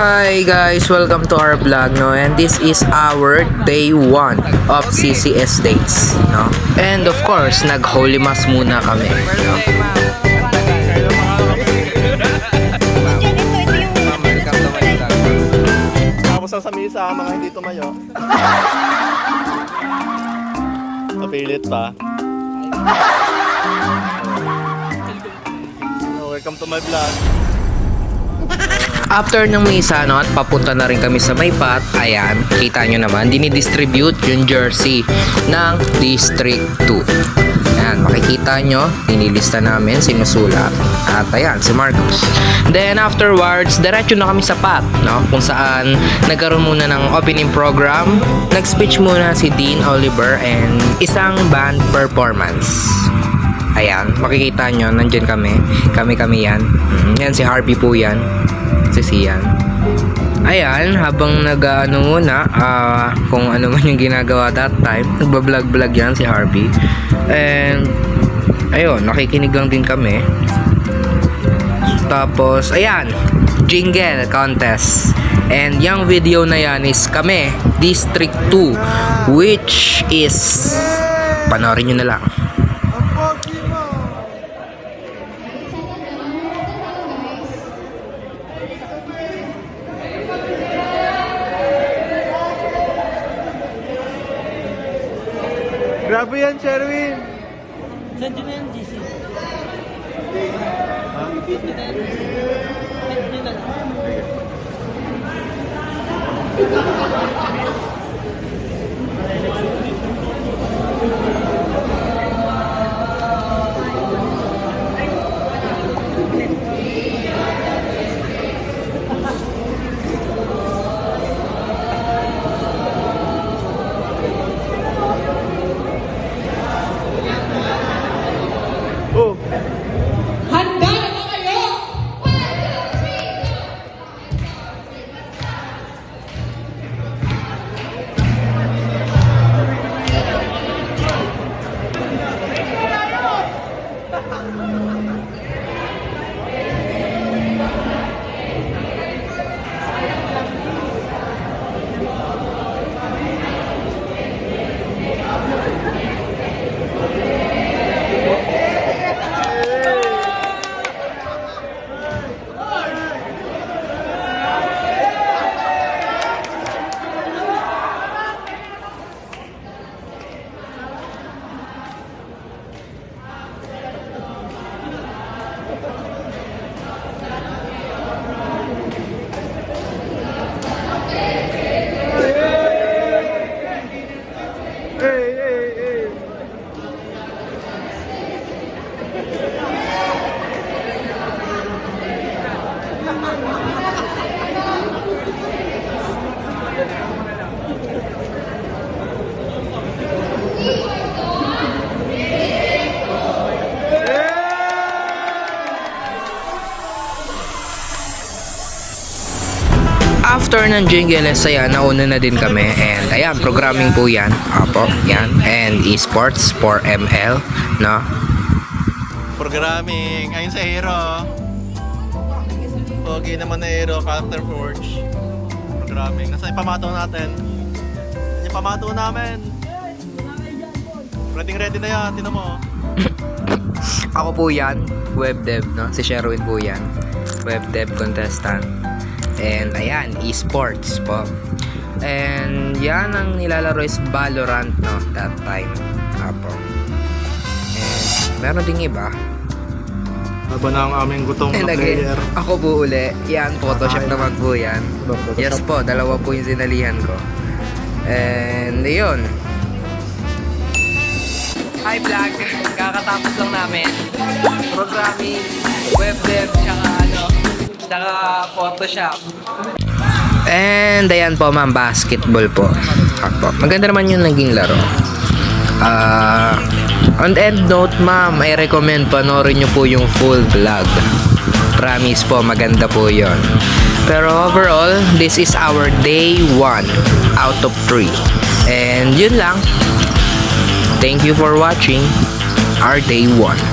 Hi guys, welcome to our vlog, no? And this is our day 1 of CCS days, no? And of course, nag-holy mass muna kami, no? Tapos sa misa, mga hindi tumayo. Napilit pa. Welcome to my vlog. After ng misa, no, at papunta na rin kami sa may path, ayan, kita nyo naman, dinidistribute yung jersey ng District 2. Ayan, makikita nyo, dinilista namin, sinusulat. At ayan, si Marcos. Then afterwards, diretso na kami sa path, no, kung saan nagkaroon muna ng opening program. Nag-speech muna si Dean Oliver and isang band performance. Ayan, makikita nyo, nandyan kami. Kami yan. Yan, si Harvey po yan. Si Sian. Ayan, habang nag-ano muna, kung ano man yung ginagawa that time, nagbablog-vlog yan si Harvey. And, ayun, nakikinig lang din kami. Tapos, ayan, jingle contest. And yung video na yan is kami, District 2, which is, panoorin nyo na lang. Grabe yan, Sherwin! Saan din na yung GC? Oh! Handa na ba kayo? After ng jingle, saya nauna na din kami. And ayan, programming po yan. Apo, yan. And esports for ML, no? Programming, ayun sa Hero. Pogi naman na Hero, Character Forge. Programming, nasa yung pamato natin? Yung pamato namin. Ready na yan, tinan mo. Ako po yan, web dev, no? Si Sherwin po yan, web dev contestant. And ayan, esports po. And yan ang nilalaro is Valorant, no? That time. Apo. And meron ding iba. Haba na ang aming gutong And na again, player. ako po uli. Yan, Photoshop naman po yan. Yes po, dalawa po yung sinalihan ko. And yun. Hi vlog, kakatapos lang namin. Programming, web dev, tsaka Photoshop. And ayan po ma'am, basketball po. Ako. Maganda naman yung naging laro. On end note ma'am, I recommend panoorin nyo po yung full vlog. Promise po, maganda po yon. Pero overall, this is our day 1 out of 3. And yun lang. Thank you for watching our day 1.